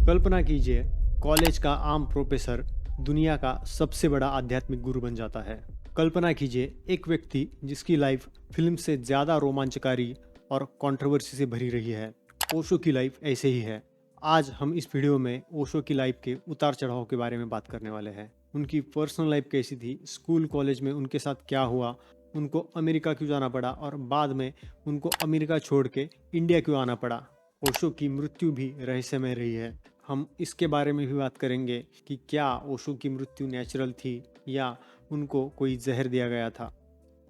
कल्पना कीजिए, कॉलेज का आम प्रोफेसर दुनिया का सबसे बड़ा आध्यात्मिक गुरु बन जाता है। कल्पना कीजिए, एक व्यक्ति जिसकी लाइफ फिल्म से ज़्यादा रोमांचकारी और कंट्रोवर्सी से भरी रही है। ओशो की लाइफ ऐसे ही है। आज हम इस वीडियो में ओशो की लाइफ के उतार चढ़ाव के बारे में बात करने वाले हैं। उनकी पर्सनल लाइफ कैसी थी, स्कूल कॉलेज में उनके साथ क्या हुआ, उनको अमेरिका क्यों जाना पड़ा और बाद में उनको अमेरिका छोड़ के इंडिया क्यों आना पड़ा। ओशो की मृत्यु भी रहस्यमय रही है। हम इसके बारे में भी बात करेंगे कि क्या ओशो की मृत्यु नेचुरल थी या उनको कोई जहर दिया गया था।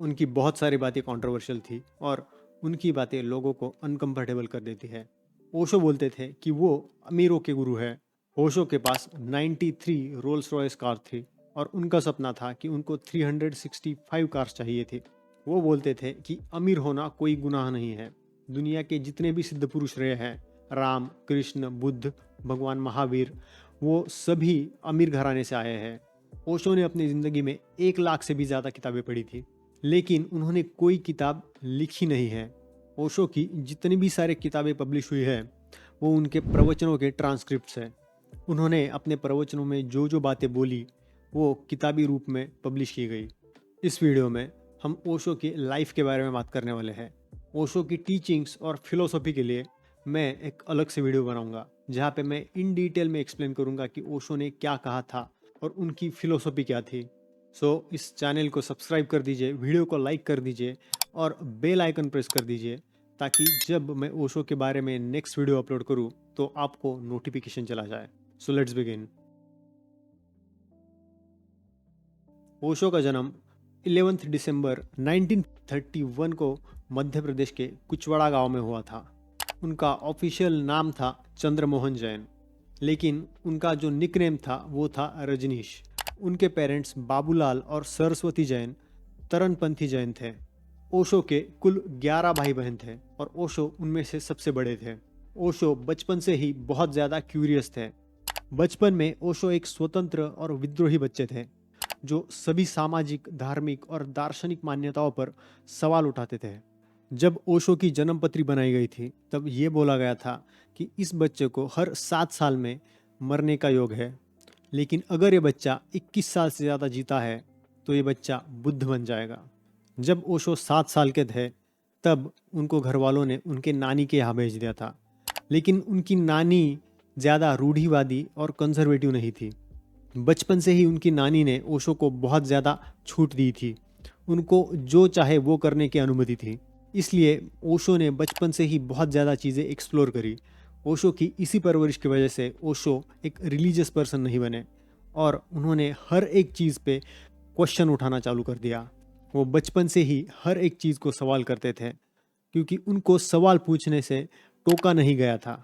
उनकी बहुत सारी बातें कंट्रोवर्शियल थी और उनकी बातें लोगों को अनकंफर्टेबल कर देती है। ओशो बोलते थे कि वो अमीरों के गुरु है। ओशो के पास 93 रोल्स रॉयस कार थी और उनका सपना था कि उनको 365 कार्स चाहिए थी। वो बोलते थे कि अमीर होना कोई गुनाह नहीं है। दुनिया के जितने भी सिद्ध पुरुष रहे हैं, राम, कृष्ण, बुद्ध, भगवान महावीर, वो सभी अमीर घराने से आए हैं। ओशो ने अपनी ज़िंदगी में 1 लाख से भी ज़्यादा किताबें पढ़ी थी, लेकिन उन्होंने कोई किताब लिखी नहीं है। ओशो की जितनी भी सारी किताबें पब्लिश हुई है, वो उनके प्रवचनों के ट्रांसक्रिप्ट्स हैं। उन्होंने अपने प्रवचनों में जो जो बातें बोली, वो किताबी रूप में पब्लिश की गई। इस वीडियो में हम ओशो की लाइफ के बारे में बात करने वाले हैं। ओशो की टीचिंग्स और फिलोसॉफी के लिए मैं एक अलग से वीडियो बनाऊंगा, जहाँ पे मैं इन डिटेल में एक्सप्लेन करूंगा कि ओशो ने क्या कहा था और उनकी फिलोसॉफी क्या थी। सो इस चैनल को सब्सक्राइब कर दीजिए, वीडियो को लाइक कर दीजिए और बेल आइकन प्रेस कर दीजिए, ताकि जब मैं ओशो के बारे में नेक्स्ट वीडियो अपलोड करूँ तो आपको नोटिफिकेशन चला जाए। So let's begin. ओशो का जन्म 11 दिसंबर 1931 को मध्य प्रदेश के कुचवाड़ा गांव में हुआ था। उनका ऑफिशियल नाम था चंद्रमोहन जैन, लेकिन उनका जो निकनेम था वो था रजनीश। उनके पेरेंट्स बाबूलाल और सरस्वती जैन तरनपंथी जैन थे। ओशो के कुल 11 भाई बहन थे और ओशो उनमें से सबसे बड़े थे। ओशो बचपन से ही बहुत ज़्यादा क्यूरियस थे। बचपन में ओशो एक स्वतंत्र और विद्रोही बच्चे थे, जो सभी सामाजिक, धार्मिक और दार्शनिक मान्यताओं पर सवाल उठाते थे। जब ओशो की जन्मपत्री बनाई गई थी, तब ये बोला गया था कि इस बच्चे को हर 7 साल में मरने का योग है, लेकिन अगर ये बच्चा 21 साल से ज़्यादा जीता है तो ये बच्चा बुद्ध बन जाएगा। जब ओशो 7 साल के थे, तब उनको घर वालों ने उनके नानी के यहाँ भेज दिया था, लेकिन उनकी नानी ज़्यादा रूढ़िवादी और कंजर्वेटिव नहीं थी। बचपन से ही उनकी नानी ने ओशो को बहुत ज़्यादा छूट दी थी। उनको जो चाहे वो करने की अनुमति थी, इसलिए ओशो ने बचपन से ही बहुत ज़्यादा चीज़ें एक्सप्लोर करी। ओशो की इसी परवरिश की वजह से ओशो एक रिलीजियस पर्सन नहीं बने और उन्होंने हर एक चीज़ पे क्वेश्चन उठाना चालू कर दिया। वो बचपन से ही हर एक चीज़ को सवाल करते थे, क्योंकि उनको सवाल पूछने से टोका नहीं गया था।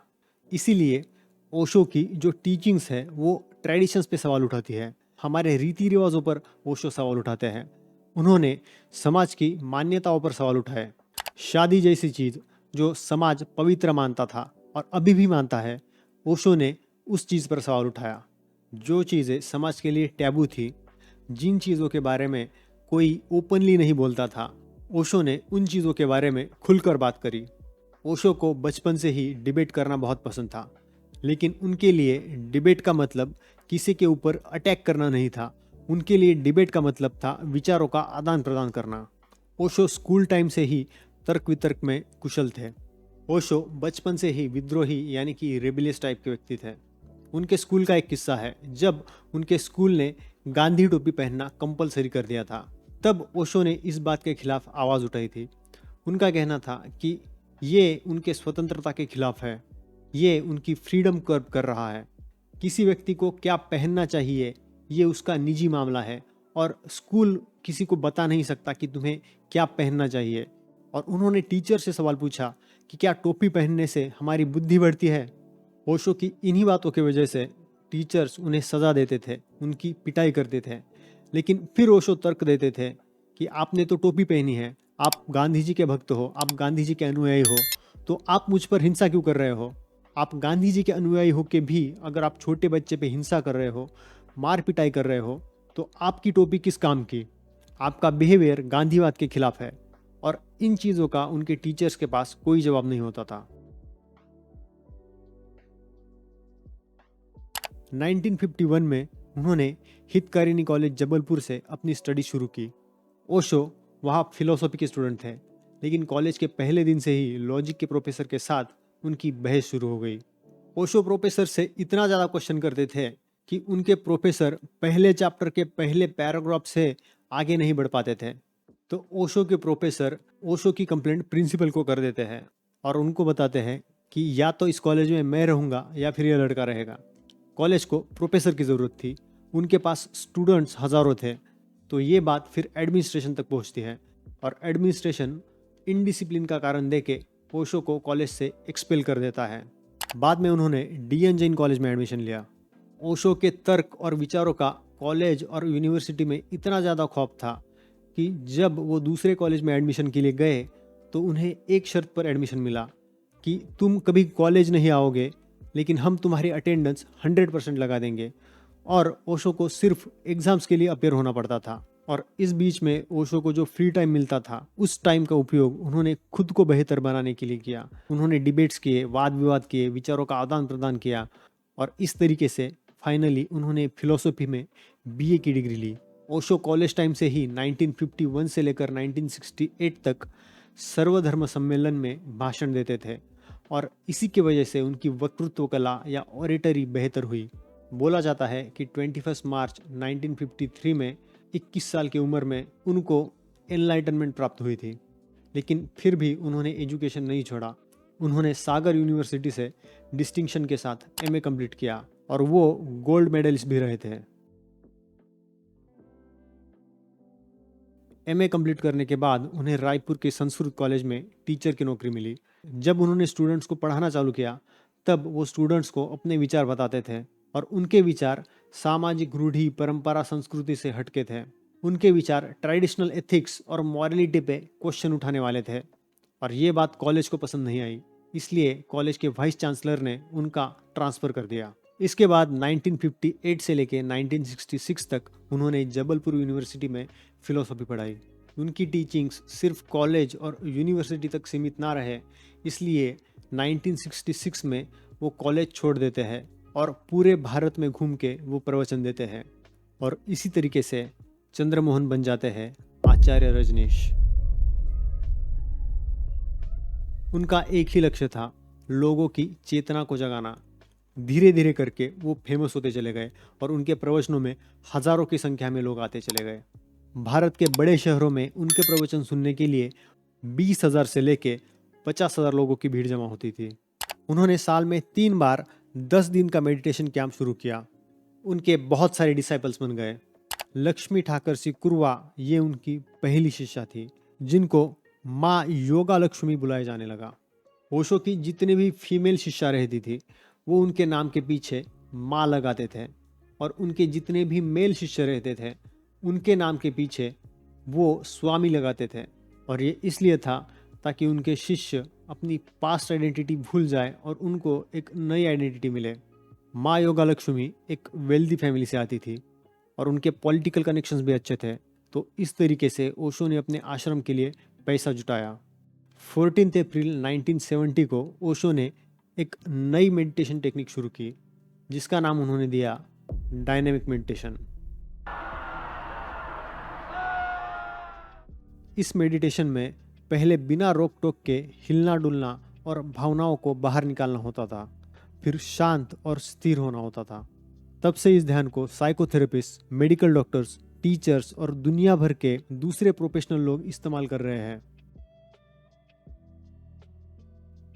इसीलिए ओशो की जो टीचिंग्स है वो ट्रेडिशंस पे सवाल उठाती है, हमारे रीति रिवाजों पर ओशो सवाल उठाते हैं। उन्होंने समाज की मान्यताओं पर सवाल उठाए। शादी जैसी चीज़ जो समाज पवित्र मानता था और अभी भी मानता है, ओशो ने उस चीज़ पर सवाल उठाया। जो चीज़ें समाज के लिए टैबू थी, जिन चीज़ों के बारे में कोई ओपनली नहीं बोलता था, ओशो ने उन चीज़ों के बारे में खुलकर बात करी। ओशो को बचपन से ही डिबेट करना बहुत पसंद था, लेकिन उनके लिए डिबेट का मतलब किसी के ऊपर अटैक करना नहीं था। उनके लिए डिबेट का मतलब था विचारों का आदान प्रदान करना। ओशो स्कूल टाइम से ही तर्क वितर्क में कुशल थे। ओशो बचपन से ही विद्रोही यानी कि रेबिलियस टाइप के व्यक्ति थे। उनके स्कूल का एक किस्सा है, जब उनके स्कूल ने गांधी टोपी पहनना कंपलसरी कर दिया था, तब ओशो ने इस बात के खिलाफ आवाज़ उठाई थी। उनका कहना था कि ये उनके स्वतंत्रता के खिलाफ है, ये उनकी फ्रीडम कर्व कर रहा है। किसी व्यक्ति को क्या पहनना चाहिए ये उसका निजी मामला है और स्कूल किसी को बता नहीं सकता कि तुम्हें क्या पहनना चाहिए। और उन्होंने टीचर से सवाल पूछा कि क्या टोपी पहनने से हमारी बुद्धि बढ़ती है। ओशो की इन्हीं बातों की वजह से टीचर्स उन्हें सज़ा देते थे, उनकी पिटाई करते थे। लेकिन फिर ओशो तर्क देते थे कि आपने तो टोपी पहनी है, आप गांधी जी के भक्त हो, आप गांधी जी के अनुयायी हो, तो आप मुझ पर हिंसा क्यों कर रहे हो। आप गांधी जी के अनुयायी हो के भी अगर आप छोटे बच्चे पे हिंसा कर रहे हो, मार पिटाई कर रहे हो, तो आपकी टोपी किस काम की। आपका बिहेवियर गांधीवाद के खिलाफ है। और इन चीज़ों का उनके टीचर्स के पास कोई जवाब नहीं होता था। 1951 में उन्होंने हितकारिणी कॉलेज जबलपुर से अपनी स्टडी शुरू की। ओशो वहाँ फिलोसॉफी के स्टूडेंट थे, लेकिन कॉलेज के पहले दिन से ही लॉजिक के प्रोफेसर के साथ उनकी बहस शुरू हो गई। ओशो प्रोफेसर से इतना ज़्यादा क्वेश्चन करते थे कि उनके प्रोफेसर पहले चैप्टर के पहले पैराग्राफ से आगे नहीं बढ़ पाते थे। तो ओशो के प्रोफेसर ओशो की कंप्लेंट प्रिंसिपल को कर देते हैं और उनको बताते हैं कि या तो इस कॉलेज में मैं रहूँगा या फिर यह लड़का रहेगा। कॉलेज को प्रोफेसर की ज़रूरत थी, उनके पास स्टूडेंट्स हज़ारों थे। तो ये बात फिर एडमिनिस्ट्रेशन तक पहुंचती है और एडमिनिस्ट्रेशन इनडिसिप्लिन का कारण देके ओशो को कॉलेज से एक्सपेल कर देता है। बाद में उन्होंने डीएन जैन कॉलेज में एडमिशन लिया। ओशो के तर्क और विचारों का कॉलेज और यूनिवर्सिटी में इतना ज़्यादा खौफ था कि जब वो दूसरे कॉलेज में एडमिशन के लिए गए तो उन्हें एक शर्त पर एडमिशन मिला कि तुम कभी कॉलेज नहीं आओगे, लेकिन हम तुम्हारी अटेंडेंस 100% लगा देंगे। और ओशो को सिर्फ एग्जाम्स के लिए अपेयर होना पड़ता था। और इस बीच में ओशो को जो फ्री टाइम मिलता था, उस टाइम का उपयोग उन्होंने खुद को बेहतर बनाने के लिए किया। उन्होंने डिबेट्स किए, वाद विवाद किए, विचारों का आदान प्रदान किया और इस तरीके से फाइनली उन्होंने फिलोसॉफी में बीए की डिग्री ली। ओशो कॉलेज टाइम से ही 1951 से लेकर 1968 तक सर्वधर्म सम्मेलन में भाषण देते थे और इसी की वजह से उनकी वक्तृत्व कला या ऑरेटरी बेहतर हुई। बोला जाता है कि 21 मार्च 1953 में 21 साल की उम्र में उनको एनलाइटनमेंट प्राप्त हुई थी, लेकिन फिर भी उन्होंने एजुकेशन नहीं छोड़ा। उन्होंने सागर यूनिवर्सिटी से डिस्टिंक्शन के साथ एमए कंप्लीट किया और वो गोल्ड मेडलिस्ट भी रहे थे। एमए कंप्लीट करने के बाद उन्हें रायपुर के संस्कृत कॉलेज में टीचर की नौकरी मिली। जब उन्होंने स्टूडेंट्स को पढ़ाना चालू किया तब वो स्टूडेंट्स को अपने विचार बताते थे और उनके विचार सामाजिक रूढ़ी, परंपरा, संस्कृति से हटके थे। उनके विचार ट्रेडिशनल एथिक्स और मॉरलिटी पे क्वेश्चन उठाने वाले थे और ये बात कॉलेज को पसंद नहीं आई, इसलिए कॉलेज के वाइस चांसलर ने उनका ट्रांसफ़र कर दिया। इसके बाद 1958 से लेकर 1966 तक उन्होंने जबलपुर यूनिवर्सिटी में फिलोसॉफी पढ़ाई। उनकी टीचिंग्स सिर्फ कॉलेज और यूनिवर्सिटी तक सीमित ना रहे, इसलिए 1966 में वो कॉलेज छोड़ देते हैं और पूरे भारत में घूम के वो प्रवचन देते हैं और इसी तरीके से चंद्रमोहन बन जाते हैं आचार्य रजनीश। उनका एक ही लक्ष्य था, लोगों की चेतना को जगाना। धीरे धीरे करके वो फेमस होते चले गए और उनके प्रवचनों में हजारों की संख्या में लोग आते चले गए। भारत के बड़े शहरों में उनके प्रवचन सुनने के लिए 20,000 से लेके 50,000 लोगों की भीड़ जमा होती थी। उन्होंने साल में 3 बार 10 दिन का मेडिटेशन कैंप शुरू किया। उनके बहुत सारे डिसाइपल्स बन गए। लक्ष्मी ठाकर सी कुरवा ये उनकी पहली शिष्या थी, जिनको माँ योगा लक्ष्मी बुलाया जाने लगा। ओशो की जितने भी फीमेल शिष्या रहती थी वो उनके नाम के पीछे माँ लगाते थे और उनके जितने भी मेल शिष्य रहते थे उनके नाम के पीछे वो स्वामी लगाते थे। और ये इसलिए था ताकि उनके शिष्य अपनी पास्ट आइडेंटिटी भूल जाए और उनको एक नई आइडेंटिटी मिले। माँ योगा लक्ष्मी एक वेल्दी फैमिली से आती थी और उनके पॉलिटिकल कनेक्शंस भी अच्छे थे। तो इस तरीके से ओशो ने अपने आश्रम के लिए पैसा जुटाया। 14 अप्रैल 1970 को ओशो ने एक नई मेडिटेशन टेक्निक शुरू की जिसका नाम उन्होंने दिया डायनेमिक मेडिटेशन। इस मेडिटेशन में पहले बिना रोक टोक के हिलना डुलना और भावनाओं को बाहर निकालना होता था, फिर शांत और स्थिर होना होता था। तब से इस ध्यान को साइकोथेरेपिस्ट, मेडिकल डॉक्टर्स, टीचर्स और दुनिया भर के दूसरे प्रोफेशनल लोग इस्तेमाल कर रहे हैं।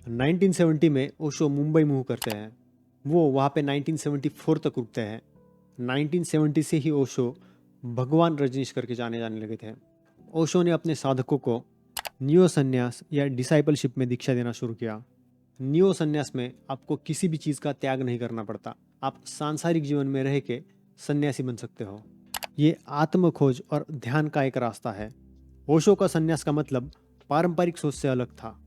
1970 में ओशो मुंबई मूव करते हैं। वो वहाँ पे 1974 तक रुकते हैं। 1970 से ही ओशो भगवान रजनीश करके जाने लगे थे। ओशो ने अपने साधकों को नियो संन्यास या डिसाइपलशिप में दीक्षा देना शुरू किया। नियो संन्यास में आपको किसी भी चीज़ का त्याग नहीं करना पड़ता। आप सांसारिक जीवन में रह के सन्यासी बन सकते हो। ये आत्म खोज और ध्यान का एक रास्ता है। ओशो का संन्यास का मतलब पारंपरिक सोच से अलग था।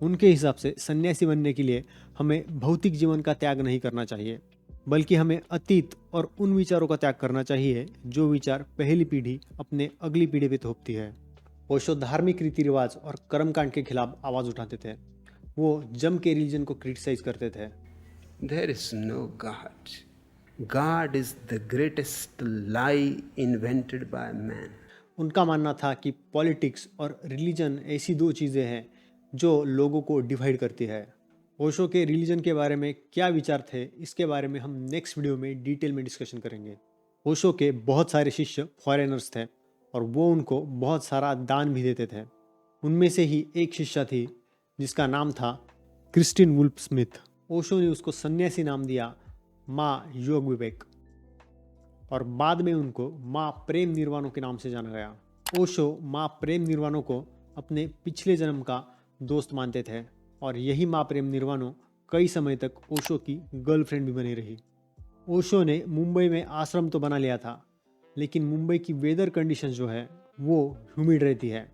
उनके हिसाब से सन्यासी बनने के लिए हमें भौतिक जीवन का त्याग नहीं करना चाहिए, बल्कि हमें अतीत और उन विचारों का त्याग करना चाहिए जो विचार पहली पीढ़ी अपने अगली पीढ़ी पे थोपती है। ओशो धार्मिक रीति रिवाज और कर्मकांड के खिलाफ आवाज उठाते थे। वो जम के रिलीजन को क्रिटिसाइज करते थे। There is no God. God is the greatest lie invented by man. उनका मानना था कि पॉलिटिक्स और रिलीजन ऐसी दो चीज़ें हैं जो लोगों को डिवाइड करती है। ओशो के रिलीजन के बारे में क्या विचार थे, इसके बारे में हम नेक्स्ट वीडियो में डिटेल में डिस्कशन करेंगे। ओशो के बहुत सारे शिष्य फॉरेनर्स थे और वो उनको बहुत सारा दान भी देते थे। उनमें से ही एक शिष्य थी जिसका नाम था क्रिस्टिन वुल्फ स्मिथ। ओशो ने उसको सन्यासी नाम दिया, माँ योग विवेक, और बाद में उनको माँ प्रेम निर्वाणों के नाम से जाना गया। ओशो माँ प्रेम निर्वाणों को अपने पिछले जन्म का दोस्त मानते थे और यही माँ प्रेम निर्वाणों कई समय तक ओशो की गर्लफ्रेंड भी बनी रही। ओशो ने मुंबई में आश्रम तो बना लिया था, लेकिन मुंबई की वेदर कंडीशन जो है वो ह्यूमिड रहती है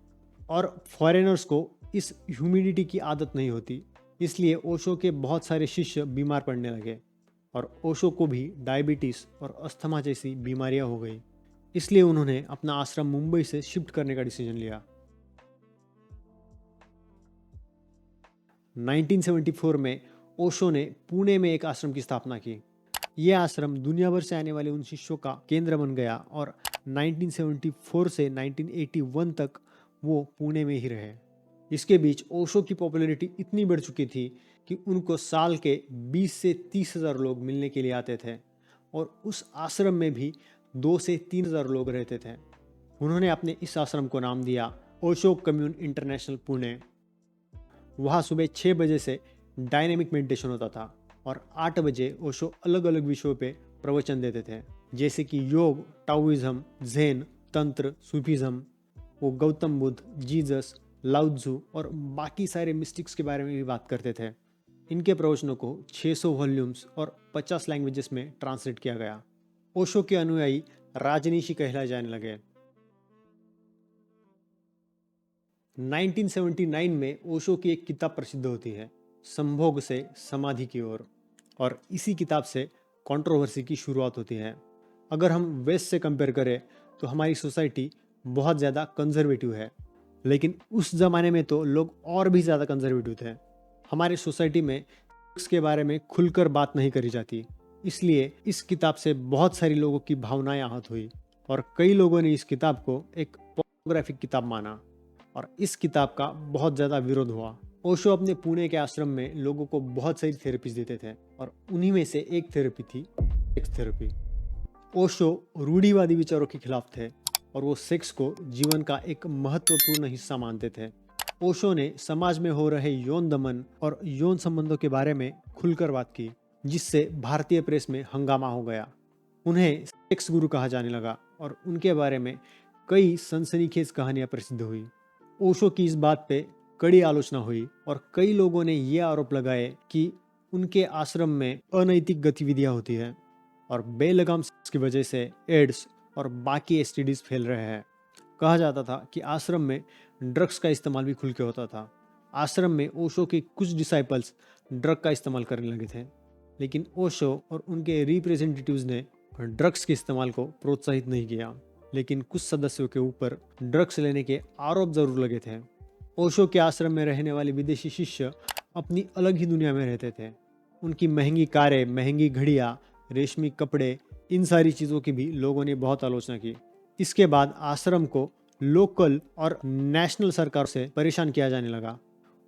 और फॉरेनर्स को इस ह्यूमिडिटी की आदत नहीं होती, इसलिए ओशो के बहुत सारे शिष्य बीमार पड़ने लगे और ओशो को भी डायबिटीज़ और अस्थमा जैसी बीमारियां हो गई। इसलिए उन्होंने अपना आश्रम मुंबई से शिफ्ट करने का डिसीजन लिया। 1974 में ओशो ने पुणे में एक आश्रम की स्थापना की। यह आश्रम दुनिया भर से आने वाले उन शिष्यों का केंद्र बन गया और 1974 से 1981 तक वो पुणे में ही रहे। इसके बीच ओशो की पॉपुलैरिटी इतनी बढ़ चुकी थी कि उनको साल के 20 से 30 हज़ार लोग मिलने के लिए आते थे और उस आश्रम में भी 2 से 3 हज़ार लोग रहते थे। उन्होंने अपने इस आश्रम को नाम दिया ओशो कम्यून इंटरनेशनल पुणे। वहाँ सुबह 6 बजे से डायनेमिक मेडिटेशन होता था और 8 बजे ओशो अलग अलग विषयों पे प्रवचन देते थे, जैसे कि योग, टाओइज्म, ज़ेन, तंत्र, सूफीज़म। वो गौतम बुद्ध, जीसस, लाओत्ज़ु और बाकी सारे मिस्टिक्स के बारे में भी बात करते थे। इनके प्रवचनों को 600 वॉल्यूम्स और 50 लैंग्वेजेस में ट्रांसलेट किया गया। ओशो के अनुयायी राजनीशी कहलाए जाने लगे। 1979 में ओशो की एक किताब प्रसिद्ध होती है, संभोग से समाधि की ओर, और इसी किताब से कंट्रोवर्सी की शुरुआत होती है। अगर हम वेस्ट से कंपेयर करें तो हमारी सोसाइटी बहुत ज़्यादा कंजर्वेटिव है, लेकिन उस ज़माने में तो लोग और भी ज़्यादा कंजर्वेटिव थे। हमारी सोसाइटी में सेक्स के बारे में खुलकर बात नहीं करी जाती, इसलिए इस किताब से बहुत सारी लोगों की भावनाएं आहत हुई और कई लोगों ने इस किताब को एक पोर्नोग्राफिक किताब माना और इस किताब का बहुत ज़्यादा विरोध हुआ। ओशो अपने पुणे के आश्रम में लोगों को बहुत सारी थेरेपीज देते थे और उन्हीं में से एक थेरेपी थी सेक्स थेरेपी। ओशो रूढ़िवादी विचारों के खिलाफ थे और वो सेक्स को जीवन का एक महत्वपूर्ण हिस्सा मानते थे। ओशो ने समाज में हो रहे यौन दमन और यौन संबंधों के बारे में खुलकर बात की, जिससे भारतीय प्रेस में हंगामा हो गया। उन्हें सेक्स गुरु कहा जाने लगा और उनके बारे में कई सनसनीखेज कहानियां प्रसिद्ध हुई। ओशो की इस बात पे कड़ी आलोचना हुई और कई लोगों ने ये आरोप लगाए कि उनके आश्रम में अनैतिक गतिविधियां होती है और बेलगाम सेक्स की वजह से एड्स और बाकी एसटीडीज फैल रहे हैं। कहा जाता था कि आश्रम में ड्रग्स का इस्तेमाल भी खुल के होता था। आश्रम में ओशो के कुछ डिसाइपल्स ड्रग का इस्तेमाल करने लगे थे, लेकिन ओशो और उनके रिप्रेजेंटेटिव्स ने ड्रग्स के इस्तेमाल को प्रोत्साहित नहीं किया, लेकिन कुछ सदस्यों के ऊपर ड्रग्स लेने के आरोप जरूर लगे थे। ओशो के आश्रम में रहने वाले विदेशी शिष्य अपनी अलग ही दुनिया में रहते थे। उनकी महंगी कारें, महंगी घड़ियाँ, रेशमी कपड़े, इन सारी चीज़ों की भी लोगों ने बहुत आलोचना की। इसके बाद आश्रम को लोकल और नेशनल सरकार से परेशान किया जाने लगा।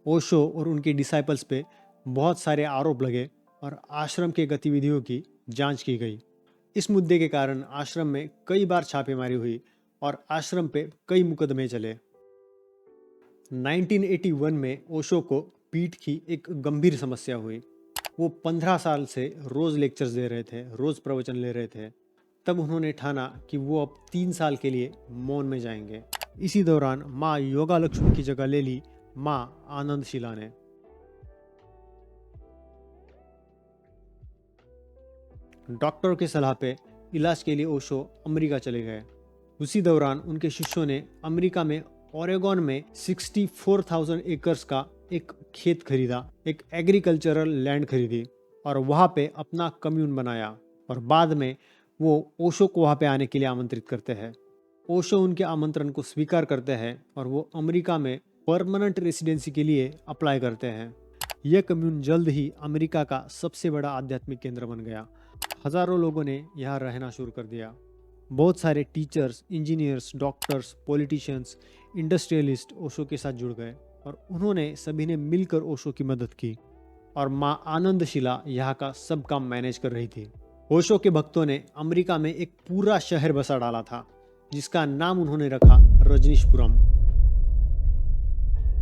ओशो और उनके डिसाइपल्स पे बहुत सारे आरोप लगे और आश्रम के गतिविधियों की जांच की गई। इस मुद्दे के कारण आश्रम में कई बार छापेमारी हुई और आश्रम पे कई मुकदमे चले। 1981 में ओशो को पीठ की एक गंभीर समस्या हुई। वो 15 साल से रोज़ लेक्चर्स दे रहे थे, रोज़ प्रवचन ले रहे थे। तब उन्होंने ठाना कि वो अब 3 साल के लिए मौन में जाएंगे। इसी दौरान माँ योगा लक्ष्मी की जगह ले ली माँ आनंदशिला ने। डॉक्टर के सलाह पे इलाज के लिए ओशो अमेरिका चले गए। उसी दौरान उनके शिष्यों ने अमेरिका में ओरेगोन में 64,000 एकर्स का एक खेत खरीदा, एक एग्रीकल्चरल लैंड खरीदी और वहाँ पे अपना कम्यून बनाया और बाद में वो ओशो को वहाँ पे आने के लिए आमंत्रित करते हैं। ओशो उनके आमंत्रण को स्वीकार करते हैं और वो अमेरिका में परमानेंट रेसिडेंसी के लिए अप्लाई करते हैं। यह कम्यून जल्द ही अमेरिका का सबसे बड़ा आध्यात्मिक केंद्र बन गया हजारों लोगों ने यहाँ रहना शुरू कर दिया। बहुत सारे teachers, engineers, doctors, politicians, industrialist Osho के साथ जुड़ गए और उन्होंने सभी ने मिलकर ओशो की मदद की। और माँ आनंदशिला यहाँ का सब काम मैनेज कर रही थी। ओशो के भक्तों ने अमेरिका में एक पूरा शहर बसा डाला था जिसका नाम उन्होंने रखा रजनीशपुरम।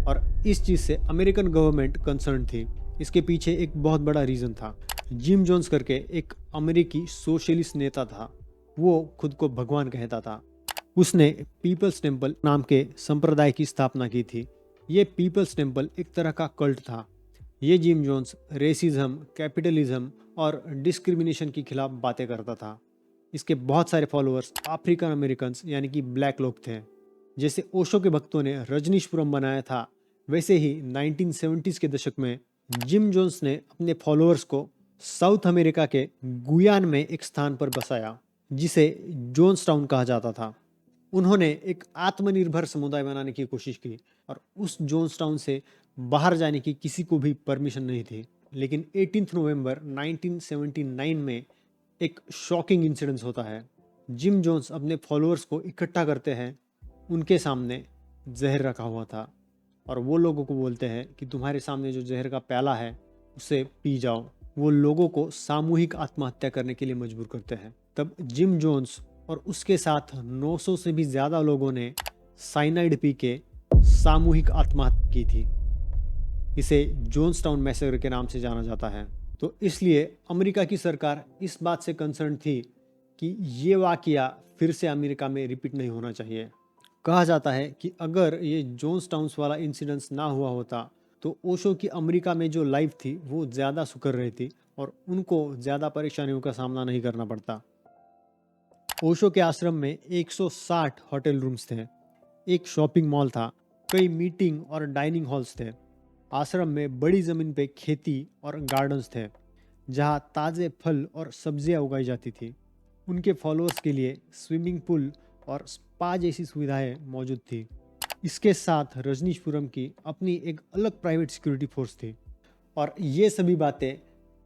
और इस चीज से अमेरिकन गवर्नमेंट कंसर्न थी। इसके पीछे एक बहुत बड़ा रीजन था। जिम जोन्स करके एक अमेरिकी सोशलिस्ट नेता था। वो खुद को भगवान कहता था। उसने पीपल्स टेम्पल नाम के संप्रदाय की स्थापना की थी। ये पीपल्स टेम्पल एक तरह का कल्ट था। ये जिम जोन्स रेसिज्म, कैपिटलिज्म और डिस्क्रिमिनेशन के खिलाफ बातें करता था। इसके बहुत सारे फॉलोअर्स अफ्रीकन अमेरिकन यानी कि ब्लैक लोग थे। जैसे ओशो के भक्तों ने रजनीशपुरम बनाया था, वैसे ही 1970s के दशक में जिम जोन्स ने अपने फॉलोअर्स को साउथ अमेरिका के गुयान में एक स्थान पर बसाया जिसे जोन्स टाउन कहा जाता था। उन्होंने एक आत्मनिर्भर समुदाय बनाने की कोशिश की और उस जोन्स टाउन से बाहर जाने की किसी को भी परमिशन नहीं थी। लेकिन 18 नवंबर 1979 में एक शॉकिंग इंसिडेंस होता है। जिम जोन्स अपने फॉलोअर्स को इकट्ठा करते हैं। उनके सामने जहर रखा हुआ था और वो लोगों को बोलते हैं कि तुम्हारे सामने जो जहर का प्याला है उसे पी जाओ। वो लोगों को सामूहिक आत्महत्या करने के लिए मजबूर करते हैं। तब जिम जोन्स और उसके साथ 900 से भी ज़्यादा लोगों ने साइनाइड पी के सामूहिक आत्महत्या की थी। इसे जोन्स टाउन मैसेकर के नाम से जाना जाता है। तो इसलिए अमेरिका की सरकार इस बात से कंसर्न थी कि ये वाकया फिर से अमेरिका में रिपीट नहीं होना चाहिए। कहा जाता है कि अगर ये जोन्स टाउन्स वाला इंसिडेंस ना हुआ होता तो ओशो की अमेरिका में जो लाइफ थी वो ज़्यादा सुखर रहती और उनको ज़्यादा परेशानियों का सामना नहीं करना पड़ता। ओशो के आश्रम में 160 होटल रूम्स थे, एक शॉपिंग मॉल था, कई मीटिंग और डाइनिंग हॉल्स थे। आश्रम में बड़ी ज़मीन पे खेती और गार्डन्स थे जहाँ ताज़े फल और सब्जियाँ उगाई जाती थी। उनके फॉलोअर्स के लिए स्विमिंग पूल और स्पा जैसी सुविधाएं मौजूद थी। इसके साथ रजनीशपुरम की अपनी एक अलग प्राइवेट सिक्योरिटी फोर्स थी। और ये सभी बातें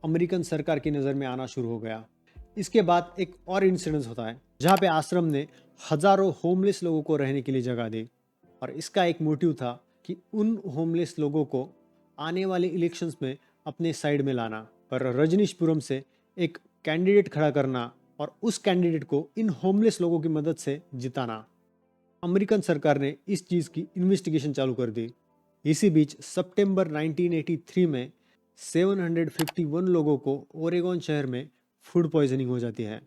अमेरिकन सरकार की नज़र में आना शुरू हो गया। इसके बाद एक और इंसिडेंस होता है जहाँ पे आश्रम ने हजारों होमलेस लोगों को रहने के लिए जगह दी और इसका एक मोटिव था कि उन होमलेस लोगों को आने वाले इलेक्शंस में अपने साइड में लाना, पर रजनीशपुरम से एक कैंडिडेट खड़ा करना और उस कैंडिडेट को इन होमलेस लोगों की मदद से जिताना। अमेरिकन सरकार ने इस चीज़ की इन्वेस्टिगेशन चालू कर दी। इसी बीच सितंबर 1983 में 751 लोगों को ओरेगोन शहर में फूड पॉइजनिंग हो जाती है।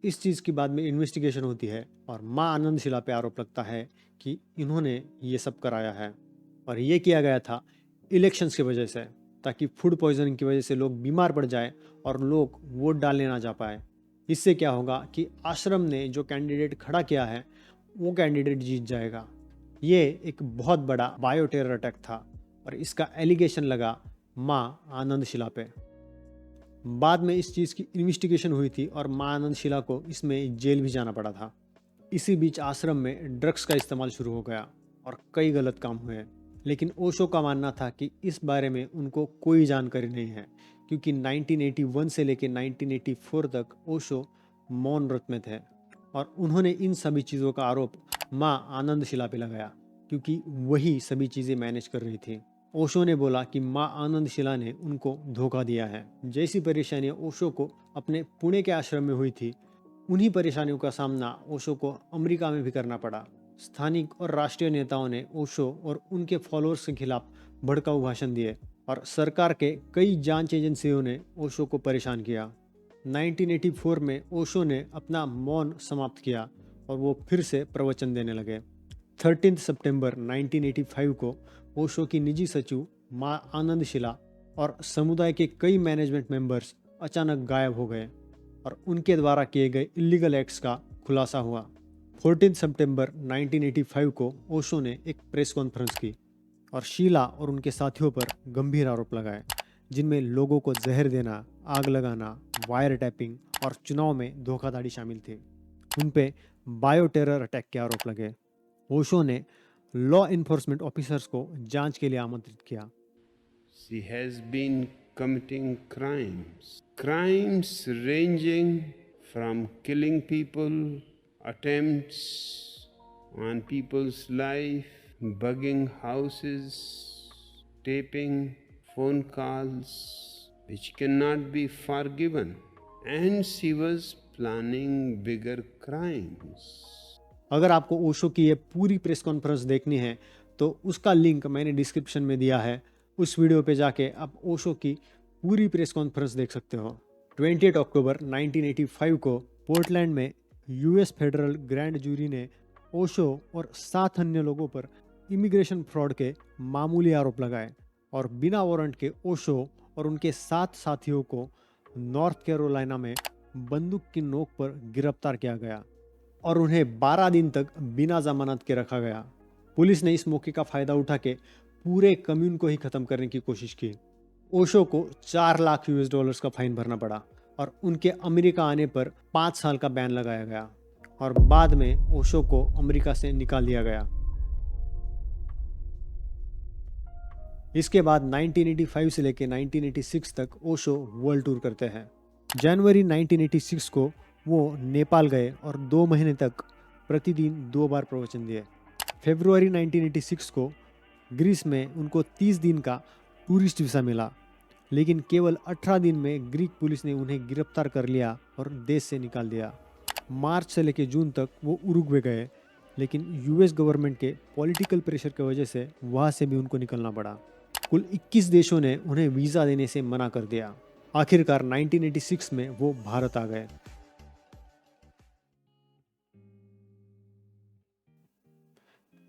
इस चीज़ की बाद में इन्वेस्टिगेशन होती है और माँ आनंदशिला पे आरोप लगता है कि इन्होंने ये सब कराया है और ये किया गया था इलेक्शंस की वजह से, ताकि फूड पॉइजनिंग की वजह से लोग बीमार पड़ जाए और लोग वोट डालने ना जा पाए। इससे क्या होगा कि आश्रम ने जो कैंडिडेट खड़ा किया है वो कैंडिडेट जीत जाएगा। ये एक बहुत बड़ा बायो टेरर अटैक था और इसका एलिगेशन लगा माँ आनंदशिला पे। बाद में इस चीज़ की इन्वेस्टिगेशन हुई थी और माँ आनंदशिला को इसमें जेल भी जाना पड़ा था। इसी बीच आश्रम में ड्रग्स का इस्तेमाल शुरू हो गया और कई गलत काम हुए। लेकिन ओशो का मानना था कि इस बारे में उनको कोई जानकारी नहीं है, क्योंकि 1981 से लेकर 1984 तक ओशो मौन व्रत में थे और उन्होंने इन सभी चीज़ों का आरोप माँ आनंदशिला पे लगाया, क्योंकि वही सभी चीज़ें मैनेज कर रही थी। ओशो ने बोला कि माँ आनंदशिला ने उनको धोखा दिया है। जैसी परेशानियाँ ओशो को अपने पुणे के आश्रम में हुई थी, उन्हीं परेशानियों का सामना ओशो को अमेरिका में भी करना पड़ा। स्थानिक और राष्ट्रीय नेताओं ने ओशो और उनके फॉलोअर्स के खिलाफ भड़काऊ भाषण दिए और सरकार के कई जांच एजेंसियों ने ओशो को परेशान किया। 1984 में ओशो ने अपना मौन समाप्त किया और वो फिर से प्रवचन देने लगे। 13 सितंबर 1985 को ओशो की निजी सचिव माँ आनंदशिला और समुदाय के कई मैनेजमेंट मेंबर्स अचानक गायब हो गए और उनके द्वारा किए गए इलीगल एक्ट्स का खुलासा हुआ। 14 सितंबर 1985 को ओशो ने एक प्रेस कॉन्फ्रेंस की और शीला और उनके साथियों पर गंभीर आरोप लगाए, जिनमें लोगों को जहर देना, आग लगाना, वायर टैपिंग और चुनाव में धोखाधड़ी शामिल थी। उन पे बायो टेरर अटैक के आरोप लगे। ओशो ने लॉ इन्फोर्समेंट ऑफिसर्स को जांच के लिए आमंत्रित किया। She has been committing crimes ranging from killing people, attempts on people's life, bugging houses, taping phone calls, which cannot be forgiven. And she was planning bigger crimes. अगर आपको ओशो की ये पूरी प्रेस कॉन्फ्रेंस देखनी है तो उसका लिंक मैंने डिस्क्रिप्शन में दिया है। उस वीडियो पे जाके आप ओशो की पूरी प्रेस कॉन्फ्रेंस देख सकते हो। 28 अक्टूबर 1985 को पोर्टलैंड में यूएस फेडरल ग्रैंड जूरी ने ओशो और 7 अन्य लोगों पर इमिग्रेशन फ्रॉड के मामूली आरोप लगाए और बिना वारंट के ओशो और उनके 7 साथियों को नॉर्थ कैरोलिना में बंदूक की नोक पर गिरफ्तार किया गया और उन्हें 12 दिन तक बिना जमानत के रखा गया। पुलिस ने इस मौके का फायदा उठा के पूरे कम्यून को ही खत्म करने की कोशिश की। ओशो को 4 लाख यूएस डॉलर्स का फाइन भरना पड़ा और उनके अमेरिका आने पर 5 साल का बैन लगाया गया और बाद में ओशो को अमेरिका से निकाल दिया गया। इसके बाद 1985 से लेकर 1986 तक ओशो वर्ल्ड टूर करते हैं। जनवरी 1986 को वो नेपाल गए और 2 महीने तक प्रतिदिन 2 बार प्रवचन दिए। फरवरी 1986 को ग्रीस में उनको 30 दिन का टूरिस्ट वीज़ा मिला, लेकिन केवल 18 दिन में ग्रीक पुलिस ने उन्हें गिरफ्तार कर लिया और देश से निकाल दिया। मार्च से लेकर जून तक वो उरुग्वे गए, लेकिन यूएस गवर्नमेंट के पॉलिटिकल प्रेशर की वजह से वहाँ से भी उनको निकलना पड़ा। कुल 21 देशों ने उन्हें वीज़ा देने से मना कर दिया। आखिरकार 1986 में वो भारत आ गए।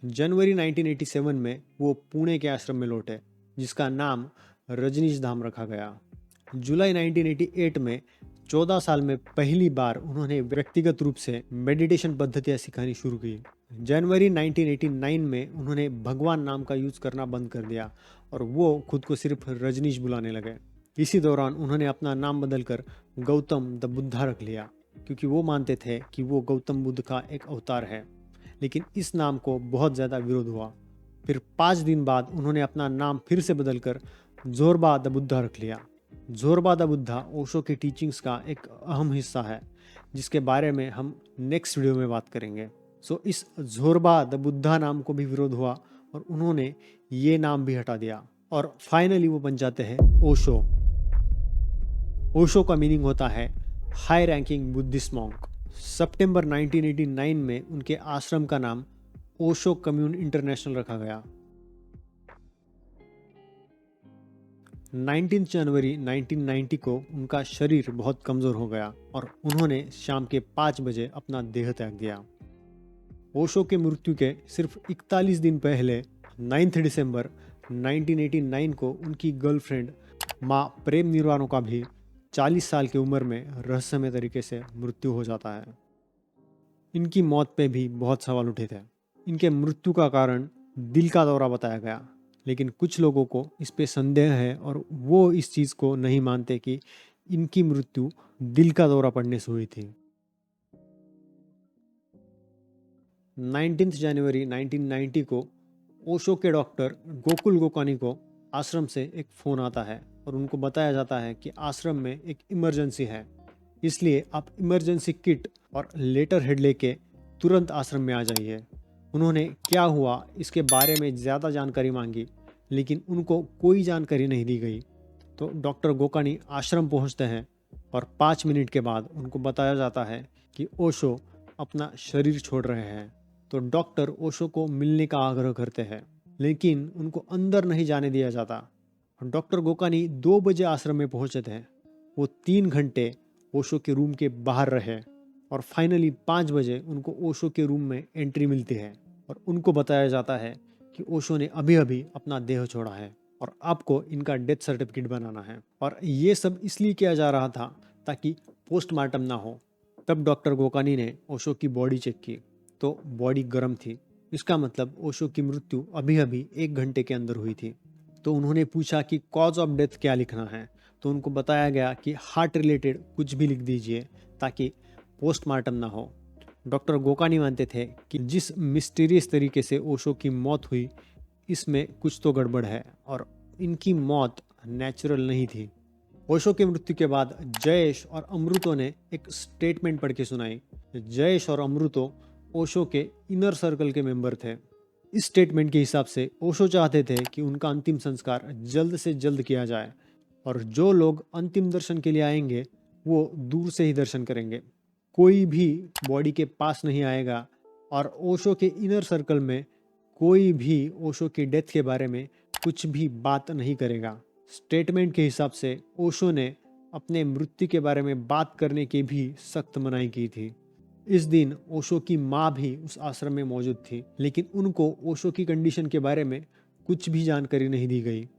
जनवरी 1987 में वो पुणे के आश्रम में लौटे, जिसका नाम रजनीश धाम रखा गया। जुलाई 1988 में 14 साल में पहली बार उन्होंने व्यक्तिगत रूप से मेडिटेशन पद्धतियाँ सिखानी शुरू की। जनवरी 1989 में उन्होंने भगवान नाम का यूज़ करना बंद कर दिया और वो खुद को सिर्फ रजनीश बुलाने लगे। इसी दौरान उन्होंने अपना नाम बदलकर गौतम द बुद्धा रख लिया, क्योंकि वो मानते थे कि वो गौतम बुद्ध का एक अवतार है। लेकिन इस नाम को बहुत ज़्यादा विरोध हुआ। फिर 5 दिन बाद उन्होंने अपना नाम फिर से बदलकर जोरबा द बुद्धा रख लिया। जोरबा द बुद्धा ओशो की टीचिंग्स का एक अहम हिस्सा है, जिसके बारे में हम नेक्स्ट वीडियो में बात करेंगे। इस जोरबा द बुद्धा नाम को भी विरोध हुआ और उन्होंने ये नाम भी हटा दिया और फाइनली वो बन जाते हैं ओशो। ओशो का मीनिंग होता है हाई रैंकिंग बुद्धिस्ट मॉन्क। सितंबर 1989 में उनके आश्रम का नाम ओशो कम्यून इंटरनेशनल रखा गया। 19 जनवरी 1990 को उनका शरीर बहुत कमज़ोर हो गया और उन्होंने शाम के 5 बजे अपना देह त्याग दिया। ओशो के मृत्यु के सिर्फ 41 दिन पहले 9 दिसंबर 1989 को उनकी गर्लफ्रेंड माँ प्रेम निर्वाणों का भी 40 साल की उम्र में रहस्यमय तरीके से मृत्यु हो जाता है। इनकी मौत पे भी बहुत सवाल उठे थे। इनके मृत्यु का कारण दिल का दौरा बताया गया, लेकिन कुछ लोगों को इस पे संदेह है और वो इस चीज़ को नहीं मानते कि इनकी मृत्यु दिल का दौरा पड़ने से हुई थी। 19 जनवरी 1990 को ओशो के डॉक्टर गोकुल गोकानी को आश्रम से एक फ़ोन आता है और उनको बताया जाता है कि आश्रम में एक इमरजेंसी है, इसलिए आप इमरजेंसी किट और लेटर हेड लेके तुरंत आश्रम में आ जाइए। उन्होंने क्या हुआ इसके बारे में ज़्यादा जानकारी मांगी, लेकिन उनको कोई जानकारी नहीं दी गई। तो डॉक्टर गोकानी आश्रम पहुंचते हैं और 5 मिनट के बाद उनको बताया जाता है कि ओशो अपना शरीर छोड़ रहे हैं। तो डॉक्टर ओशो को मिलने का आग्रह करते हैं, लेकिन उनको अंदर नहीं जाने दिया जाता। डॉक्टर गोकानी 2 बजे आश्रम में पहुंचे थे। वो 3 घंटे ओशो के रूम के बाहर रहे और फाइनली 5 बजे उनको ओशो के रूम में एंट्री मिलती है और उनको बताया जाता है कि ओशो ने अभी अभी अपना देह छोड़ा है और आपको इनका डेथ सर्टिफिकेट बनाना है। और ये सब इसलिए किया जा रहा था ताकि पोस्टमार्टम ना हो। तब डॉक्टर गोकानी ने ओशो की बॉडी चेक की तो बॉडी गर्म थी। इसका मतलब ओशो की मृत्यु अभी अभी 1 घंटे के अंदर हुई थी। तो उन्होंने पूछा कि कॉज ऑफ डेथ क्या लिखना है, तो उनको बताया गया कि हार्ट रिलेटेड कुछ भी लिख दीजिए ताकि पोस्टमार्टम ना हो। डॉक्टर गोकानी मानते थे कि जिस मिस्टीरियस तरीके से ओशो की मौत हुई इसमें कुछ तो गड़बड़ है और इनकी मौत नेचुरल नहीं थी। ओशो की मृत्यु के बाद जयेश और अमृतो ने एक स्टेटमेंट पढ़ के सुनाई। जयेश और अमृतो ओशो के इनर सर्कल के मेंबर थे। इस स्टेटमेंट के हिसाब से ओशो चाहते थे कि उनका अंतिम संस्कार जल्द से जल्द किया जाए और जो लोग अंतिम दर्शन के लिए आएंगे वो दूर से ही दर्शन करेंगे। कोई भी बॉडी के पास नहीं आएगा और ओशो के इनर सर्कल में कोई भी ओशो की डेथ के बारे में कुछ भी बात नहीं करेगा। स्टेटमेंट के हिसाब से ओशो ने अपने मृत्यु के बारे में बात करने की भी सख्त मनाही की थी। इस दिन ओशो की माँ भी उस आश्रम में मौजूद थी, लेकिन उनको ओशो की कंडीशन के बारे में कुछ भी जानकारी नहीं दी गई।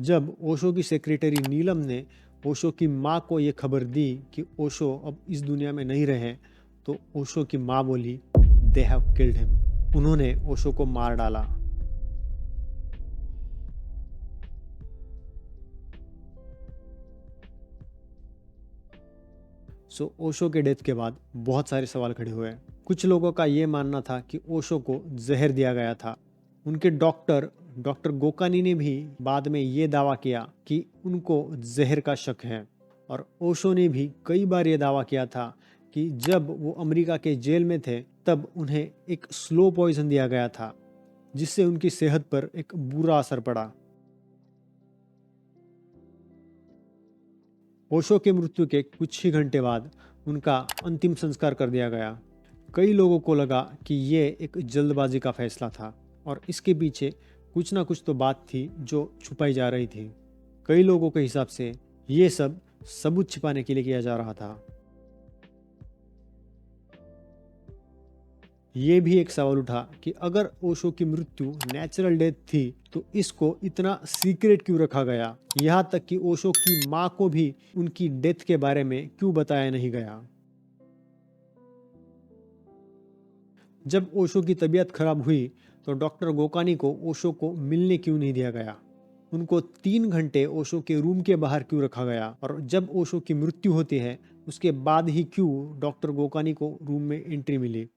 जब ओशो की सेक्रेटरी नीलम ने ओशो की माँ को ये खबर दी कि ओशो अब इस दुनिया में नहीं रहे, तो ओशो की माँ बोली, "दे हैव किल्ड हिम।" उन्होंने ओशो को मार डाला। ओशो के डेथ के बाद बहुत सारे सवाल खड़े हुए। कुछ लोगों का ये मानना था कि ओशो को जहर दिया गया था। उनके डॉक्टर गोकानी ने भी बाद में ये दावा किया कि उनको जहर का शक है। और ओशो ने भी कई बार ये दावा किया था कि जब वो अमेरिका के जेल में थे तब उन्हें एक स्लो पॉइजन दिया गया था, जिससे उनकी सेहत पर एक बुरा असर पड़ा। ओशो की मृत्यु के कुछ ही घंटे बाद उनका अंतिम संस्कार कर दिया गया। कई लोगों को लगा कि ये एक जल्दबाजी का फैसला था और इसके पीछे कुछ ना कुछ तो बात थी जो छुपाई जा रही थी। कई लोगों के हिसाब से ये सब सबूत छिपाने के लिए किया जा रहा था। ये भी एक सवाल उठा कि अगर ओशो की मृत्यु नेचुरल डेथ थी तो इसको इतना सीक्रेट क्यों रखा गया, यहाँ तक कि ओशो की माँ को भी उनकी डेथ के बारे में क्यों बताया नहीं गया। जब ओशो की तबीयत खराब हुई तो डॉक्टर गोकानी को ओशो को मिलने क्यों नहीं दिया गया। उनको 3 घंटे ओशो के रूम के बाहर क्यों रखा गया और जब ओशो की मृत्यु होती है उसके बाद ही क्यों डॉक्टर गोकानी को रूम में एंट्री मिली।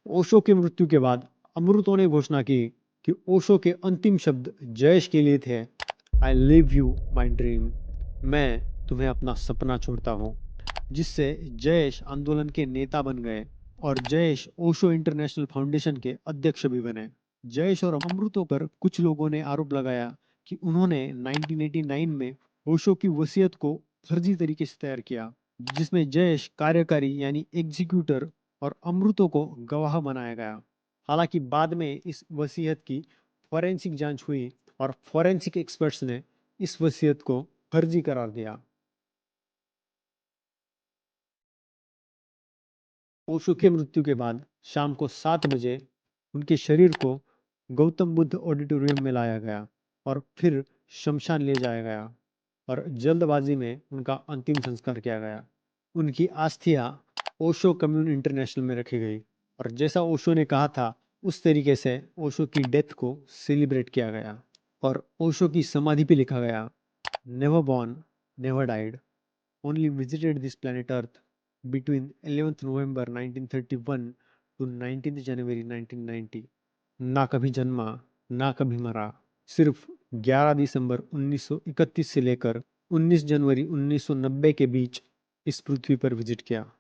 ओशो की मृत्यु के बाद अमृतो ने घोषणा की कि ओशो के अंतिम शब्द जयेश के लिए थे, "I live you my dream." मैं तुम्हें अपना सपना छोड़ता हूँ। जिससे जयेश आंदोलन के नेता बन गए और जयेश ओशो इंटरनेशनल फाउंडेशन के अध्यक्ष भी बने। जयेश और अमृतो पर कुछ लोगों ने आरोप लगाया कि उन्होंने 1989 में ओशो की वसीयत को फर्जी तरीके से तैयार किया, जिसमें जयेश कार्यकारी यानी एग्जीक्यूटर और अमृतो को गवाह बनाया गया। हालांकि बाद में इस वसीयत की फॉरेंसिक जांच हुई और फॉरेंसिक एक्सपर्ट्स ने इस वसीयत को फर्जी करार दिया। ओशो की मृत्यु के बाद शाम को 7 बजे उनके शरीर को गौतम बुद्ध ऑडिटोरियम में लाया गया और फिर शमशान ले जाया गया और जल्दबाजी में उनका अंतिम संस्कार किया गया। उनकी अस्थियां ओशो कम्युन इंटरनेशनल में रखी गई और जैसा ओशो ने कहा था उस तरीके से ओशो की डेथ को सेलिब्रेट किया गया और ओशो की समाधि पे लिखा गया, "never born, never died, only visited this planet Earth between 11th November 1931 to 19th January 1990। ना कभी जन्मा, ना कभी मरा, सिर्फ 11 दिसंबर 1931 से लेकर 19 जनवरी 1990 के बीच इस पृथ्वी पर विजिट किया।